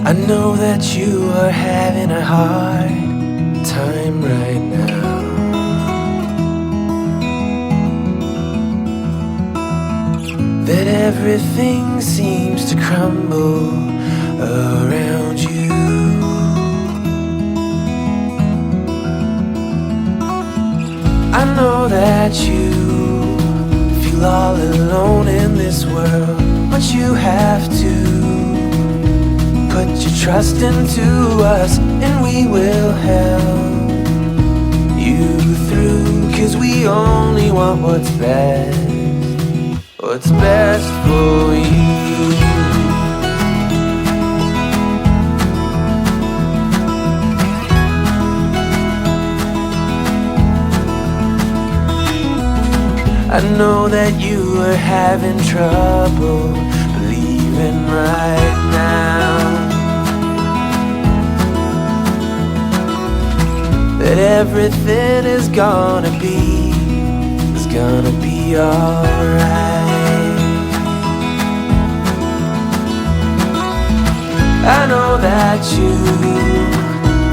I know that you are having a hard time right now. That everything seems to crumble around you. I know that you feel all alone in this world, but you have to put your trust into us, and we will help you through. 'Cause we only want what's best for you. I know that you are having trouble believing right now that everything is gonna be alright. I know that you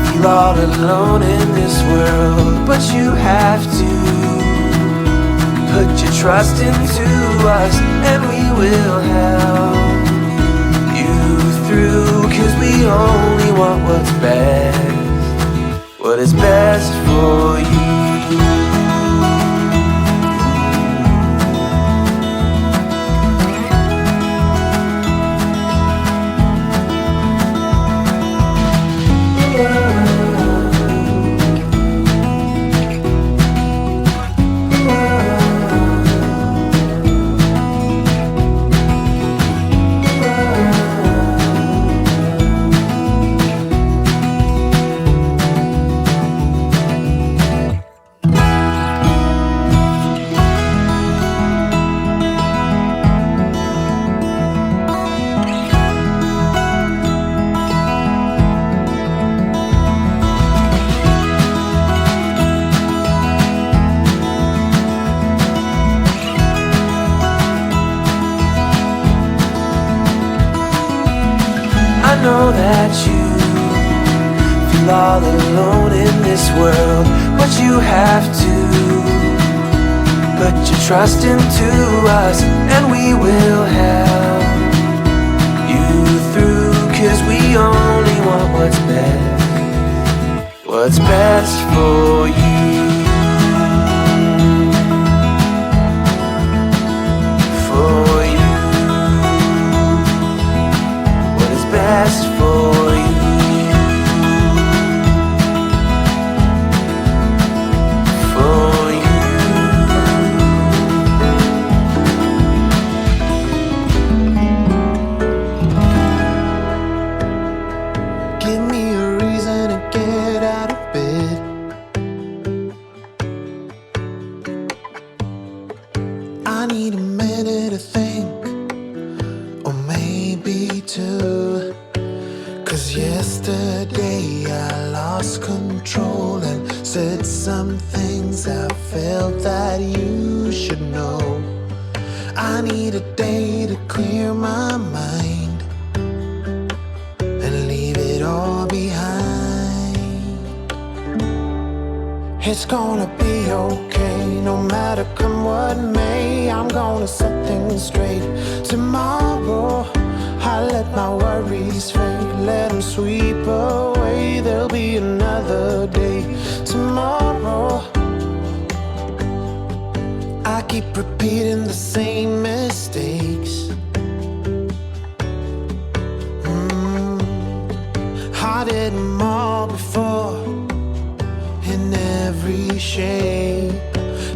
feel all alone in this world, but you have to put your trust into us, and we will help you through. 'Cause we only want what is best for you. I know that you feel all alone in this world, but you have to put your trust into us, and we will help you through. 'Cause we only want what's best for you. For you. Best for you. For you. Give me a reason to get out of bed. I need a minute to think, or maybe two. 'Cause yesterday I lost control and said some things I felt that you should know. I need a day to clear my mind and leave it all behind. It's gonna be okay, no matter come what may. I'm gonna set things straight tomorrow. I let my worries fade, let them sweep away. There'll be another day tomorrow. I keep repeating the same mistakes. I did them all before, in every shape.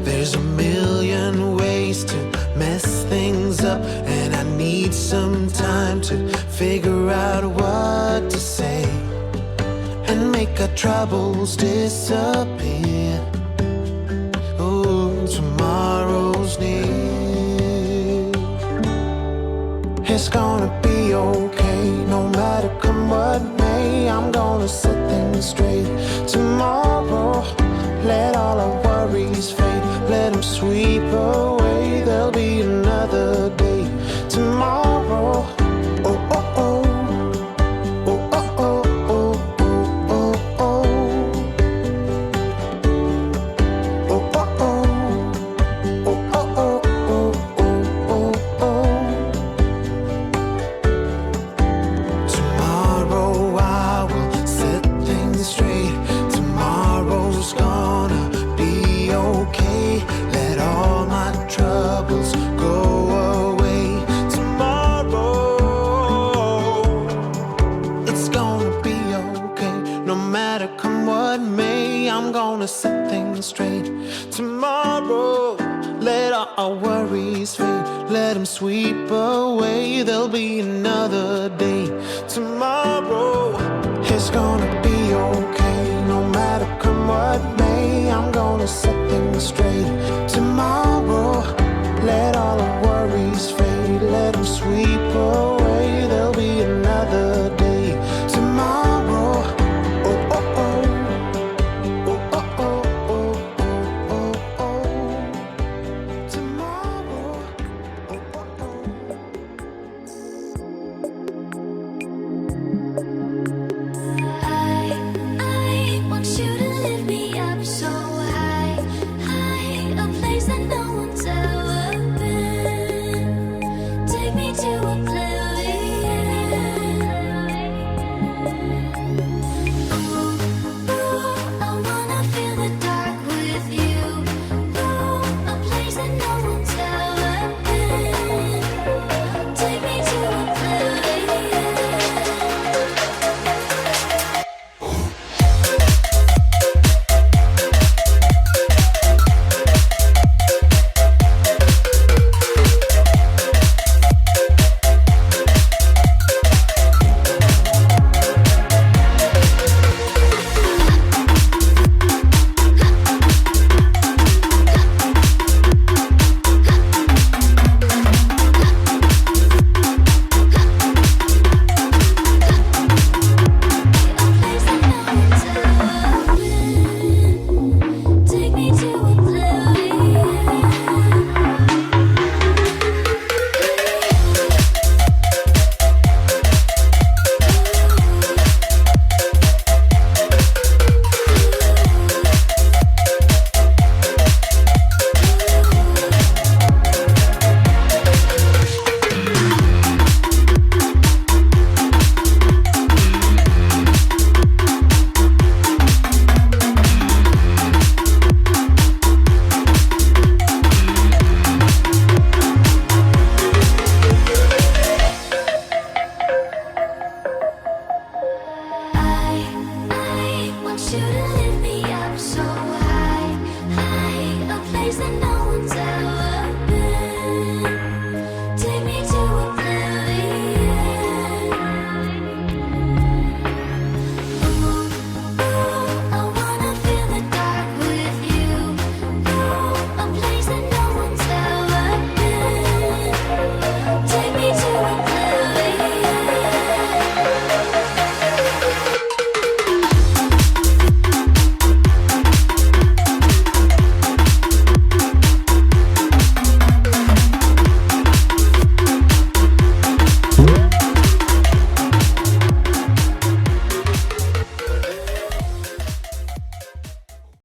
There's a million ways to mess things up, and I need some time to figure out what to say and make our troubles disappear. Oh, tomorrow's near. It's gonna be okay, no matter come what may. I'm gonna set things straight tomorrow. Let all our worries fade, let them sweep away. There'll be another day tomorrow. Oh, oh, oh. Oh, oh. let them sweep away. There'll be another day tomorrow. It's gonna be